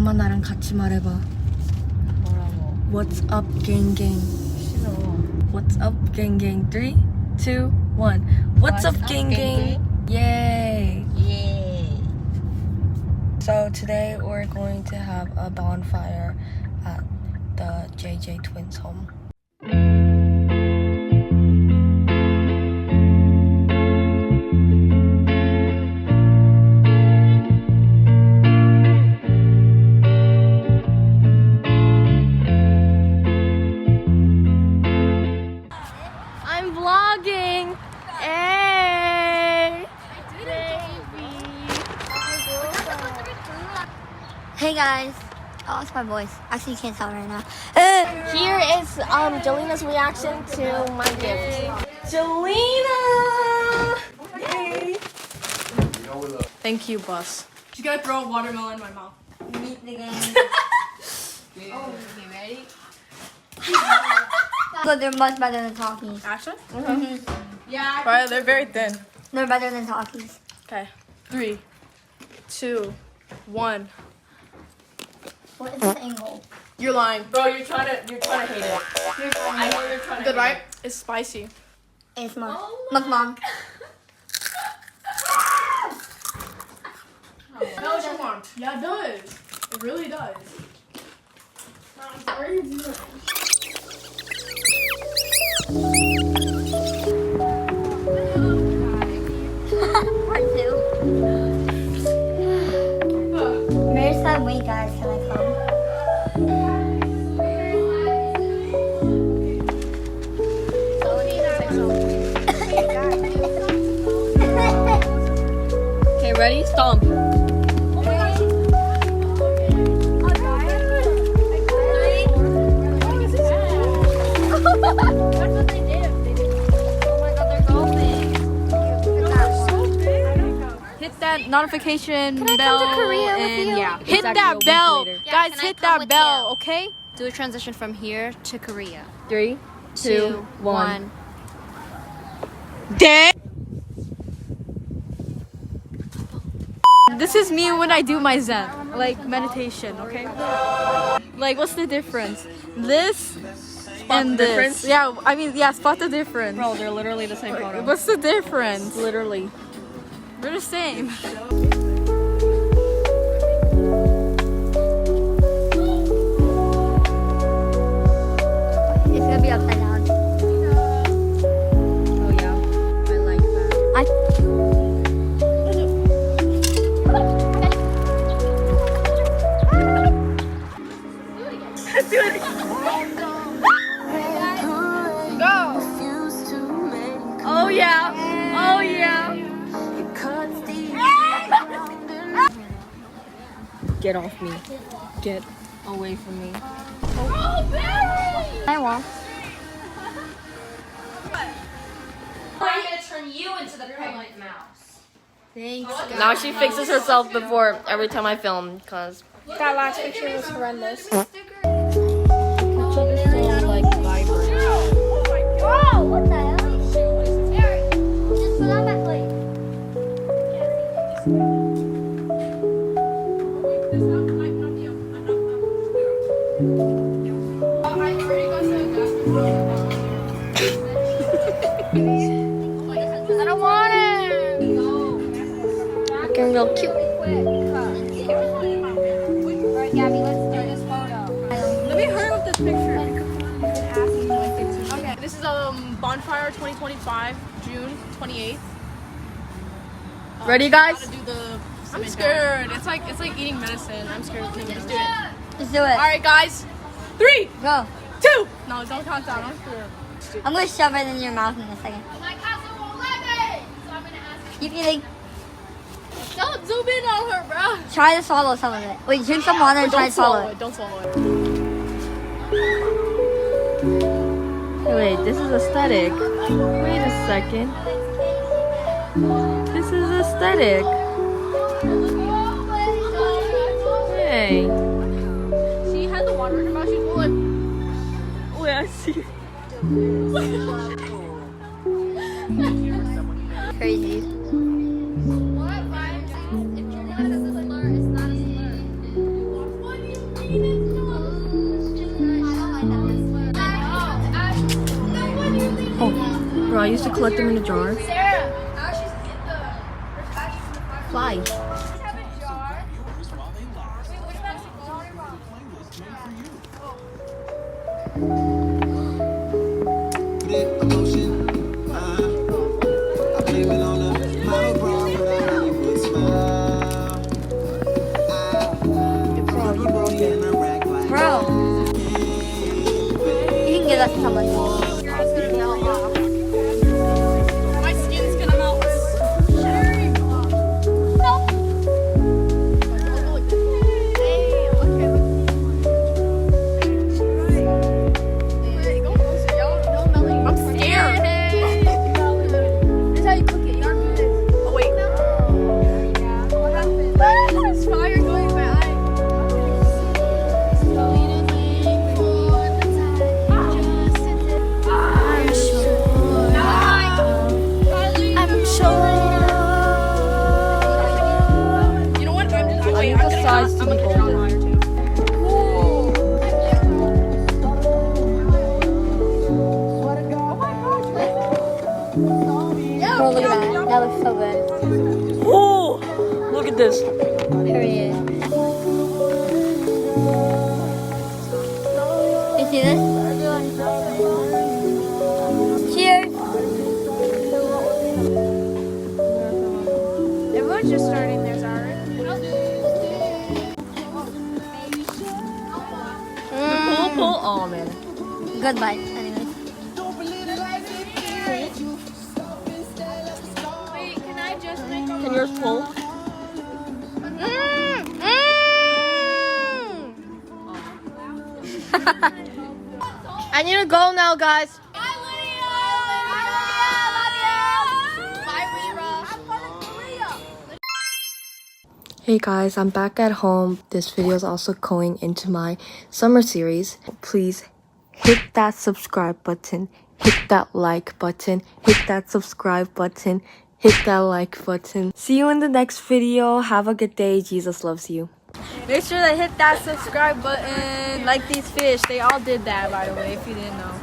엄마 나랑 같이 말해봐. 뭐라고? What's up, gang gang? 싫어. What's up, gang gang? 3, 2, 1. What's up, gang gang? Yay! Yay. So today we're going to have a bonfire at the JJ twins' home. I'm vlogging! Hey! Hey guys. Oh, it's my voice. Actually, you can't tell right now. Here is Jalena's reaction to my gift. Jalena! Yay! Thank you, boss. She's gonna throw a watermelon in my mouth. Meet the game. Oh, you ready? But they're much better than talkies. Actually? Yeah. Right, they're very thin. They're better than talkies. Okay. 3, 2, 1. What is this angle? You're lying. Bro, you're trying to hate it. I know you're trying to. Good, right? It's spicy. It's mom. Look, mom. No, it won't. Yeah, it does. It really does. What are you doing? Part 2. Mary said, wait guys, can I come? Okay, ready? Stomp. Hit that notification Can I bell come to Korea with and you? yeah. It's Hit actually a that week bell. later. Yeah, Guys, can I hit come that with bell, you? okay? Do a transition from here to Korea. 3, 2, 1. Dang. This is me when I do my Zen, like meditation, okay? Like, what's the difference? This and the this. difference? Yeah, I mean, yeah, spot the difference. Bro, they're literally the same photo. What's the difference? Literally. They're the same. It's gonna be upside down. Oh yeah, I like that. Oh yeah. Oh yeah. Get off me. Get away from me. I won't. I'm gonna turn you into the pregnant mouse. Thanks. Now she fixes herself before every time I film, cause That last picture was horrendous. the picture is so like vibrant. Whoa, what the hell? Just put on my plate. I don't want it. Looking real cute. Alright, Gabby, let's do this photo. Let me hurry with this picture. Okay, this is bonfire 2025, June 28th. Ready, guys? Gotta do I'm scared. It's like eating medicine. I'm scared of taking it. Let's do it. Let's do it. All right, guys. 3, Go. 2. No, don't count down. I'm scared. I'm gonna shove it in your mouth in a second. My castle won't let me, so I'm gonna ask. Keep eating. Don't zoom in on her, bro. Try to swallow some of it. Wait, drink some water and try Don't to swallow swallow it. it. Don't swallow it. Wait, this is aesthetic. Wait a second. This is aesthetic. Hey. She had the water in her mouth. She's like, Wait, I see. Crazy. What? If you're not a slur, it's not a slur. I used to collect them in a jar. Fly. Bro, you can get us some money. My skin's gonna melt. I'm scared. This is how you cook it. You don't do this. Oh wait. What happened? There's fire going in my eye. You know what? I'm just. I need the sides to be golden. Oh, look at that. That looks so good. Oh, look at this. Period. You see this? Cheers. Everyone's just starting theirs already. Pull. Oh man. Good bite. Anyways. Wait, can I just make a Can yours pull? I need to go now, guys. Hey guys, I'm back at home. This video is also going into my summer series. Please hit that subscribe button, hit that like button, hit that subscribe button, hit that like button. See you in the next video. Have a good day. Jesus loves you. Make sure to hit that subscribe button, like these fish. They all did that, by the way, if you didn't know.